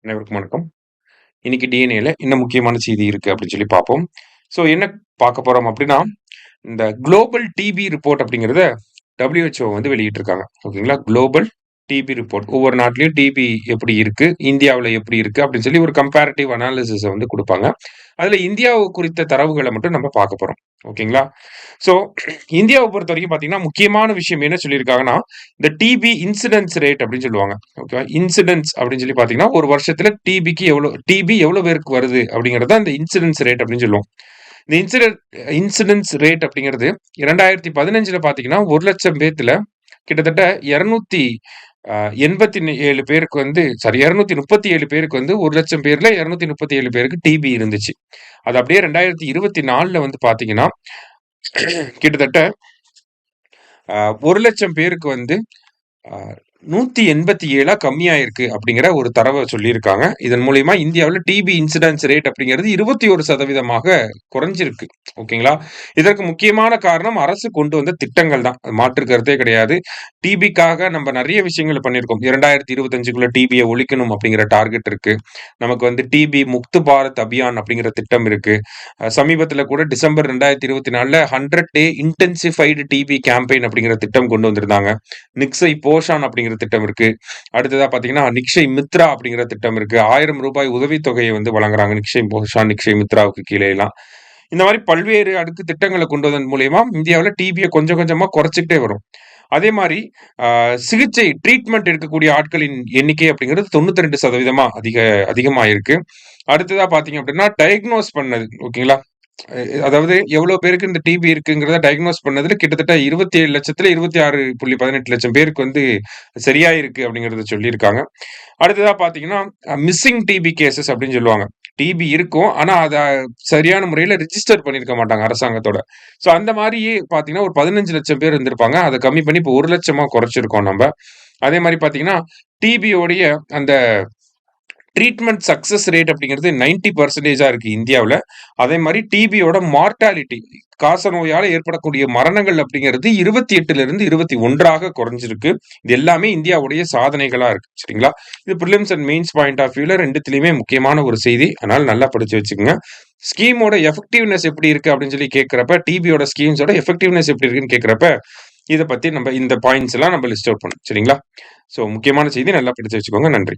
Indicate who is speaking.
Speaker 1: அனைவருக்கும் வணக்கம். இன்னைக்கு டிஎன்ஏல என்ன முக்கியமான செய்தி இருக்கு அப்படின்னு சொல்லி பார்ப்போம். ஸோ என்ன பார்க்க போறோம் அப்படின்னா, இந்த குளோபல் டிபி ரிப்போர்ட் அப்படிங்கிறத WHO வந்து வெளியிட்டிருக்காங்க. ஓகேங்களா? Global TB report. ஒவ்வொரு நாட்டிலயும் டிபி எப்படி இருக்கு? இந்தியாவுல எப்படி இருக்கு? அப்படின்னு சொல்லி ஒரு கம்பேரிட்டிவ் அனாலிசிஸ வந்து குடுப்பாங்க. அதுல இந்தியாவ குறித்த தரவுகள மட்டும் நம்ம பார்க்க போறோம். ஓகேங்களா? ஸோ இந்தியாவ பொறுத்தவரைக்கும் பார்த்தீங்கன்னா, முக்கியமான விஷயம் என்ன சொல்லியிருக்காங்கன்னா, இந்த டிபி இன்சிடென்ஸ் ரேட் அப்படின்னு சொல்லுவாங்க. ஓகேவா? இன்சிடென்ஸ் அப்படின்னு சொல்லி பார்த்தீங்கன்னா, ஒரு வருஷத்துல டிபி எவ்வளோ பேருக்கு வருது அப்படிங்கிறது தான் இந்த இன்சிடென்ஸ் ரேட் அப்படின்னு சொல்லுவோம். இந்த இன்சிடென்ஸ் ரேட் அப்படிங்கிறது 2015ல பார்த்தீங்கன்னா, 1,00,000 பேத்துல கிட்டத்தட்ட 287 பேருக்கு வந்து 237 பேருக்கு வந்து 1,00,000 பேர்ல 237 பேருக்கு டிபி இருந்துச்சு. அது அப்படியே 2024ல வந்து பார்த்தீங்கன்னா, கிட்டத்தட்ட 1,00,000 பேருக்கு வந்து அ 187ஆ கம்மியாயிருக்கு அப்படிங்கிற ஒரு தரவ சொல்லியிருக்காங்க. இதன் மூலியமா இந்தியாவுல டிபி இன்சிடென்ஸ் ரேட் அப்படிங்கிறது 21% குறைஞ்சிருக்கு. ஓகேங்களா? இதற்கு முக்கியமான காரணம் அரசு கொண்டு வந்த திட்டங்கள் தான். அது மாற்று கருத்தே கிடையாது. டிபிக்காக நம்ம நெறைய விஷயங்கள பண்ணியிருக்கோம். 2025க்குள்ள டிபிய ஒழிக்கணும் அப்படிங்கிற டார்கெட் இருக்கு. நமக்கு வந்து டிபி முக்து பாரத் அபியான் அப்படிங்கிற திட்டம் இருக்கு. சமீபத்தில கூட டிசம்பர் 2024ல 100 டே இன்டென்சிஃபைடு டிபி கேம்பெயின் அப்படிங்கிற திட்டம் கொண்டு வந்திருந்தாங்க. நிக்ஸை போஷான் அப்படிங்கிற திட்டம் இருக்கு. அடுத்ததா பார்த்தீங்கன்னா, நிக்ஷய் மித்ரா அப்படிங்கிற திட்டம் இருக்கு. ரூ. 1000 உதவித்தொகையை வந்து வழங்குறாங்க. நிக்ஷய் போஷான், நிக்ஷய் மித்ராவுக்கு கீழ எல்லாம். இந்த மாரி பல்வேறு அடுக்கு திட்டங்கள கொண்டு வந்ததன் மூலியமா இந்தியாவுல டிபிய கொஞ்சம் கொஞ்சமா குறைச்சுக்கிட்டே வரும். அதே மாரி அ சிகிச்சை ட்ரீட்மெண்ட் எடுக்கக்கூடிய ஆட்களின் எண்ணிக்கை அப்படிங்கிறது 92% அதிகமா இருக்கு. அடுத்ததா பார்த்தீங்க அப்படின்னா, டயக்னோஸ் பண்ணது ஓகேங்களா? அதாவது எவ்வளோ பேருக்கு இந்த டிபி இருக்குங்கிறத டயக்னோஸ் பண்ணதுல கிட்டத்தட்ட 27,00,000த்துல 26.18 லட்சம் பேருக்கு வந்து சரியாயிருக்கு அப்படிங்கிறத சொல்லியிருக்காங்க. அடுத்ததா பார்த்தீங்கன்னா, மிஸ்ஸிங் டிபி கேஸஸ் அப்படின்னு சொல்லுவாங்க. டிபி இருக்கும். ஆனா, அத சரியான முறையில ரிஜிஸ்டர் பண்ணியிருக்க மாட்டாங்க அரசாங்கத்தோட. ஸோ அந்த மாரியே பார்த்தீங்கன்னா, ஒரு 15,00,000 பேர் இருந்திருப்பாங்க. அத கம்மி பண்ணி இப்போ 1,00,000 குறைச்சிருக்கோம் நம்ப. அதே மாரி பார்த்தீங்கன்னா, டிபியோடைய அந்த ட்ரீட்மெண்ட் சக்சஸ் ரேட் அப்படிங்கிறது 90% இருக்கு இந்தியாவுல. அதே மாரி டிபியோட மார்ட்டாலிட்டி காசநோயால ஏற்படக்கூடிய மரணங்கள் அப்படிங்கிறது 28லிருந்து 21ஆக குறைஞ்சிருக்கு. இது எல்லாமே இந்தியாவுடைய சாதனைகளா இருக்கு. சரிங்களா? இது prelims and mains point of வியூல 2த்துலயுமே முக்கியமான ஒரு செய்தி. அதனால நல்லா படிச்சு வச்சுக்கங்க. ஸ்கீமோட எஃபெக்டிவ்னஸ் எப்படி இருக்கு அப்படின்னு சொல்லி கேட்கிறப்ப, டிபியோட ஸ்கீம்ஸோட எஃபெக்டிவ்னஸ் எப்படி இருக்குன்னு கேட்கிறப்ப, இத பத்தி நம்ம இந்த பாயிண்ட்ஸ் எல்லாம் நம்ம லிஸ்ட் அவுட் பண்ணணும். சரிங்களா? ஸோ முக்கியமான செய்தி நல்லா படிச்சு வச்சுக்கோங்க. நன்றி.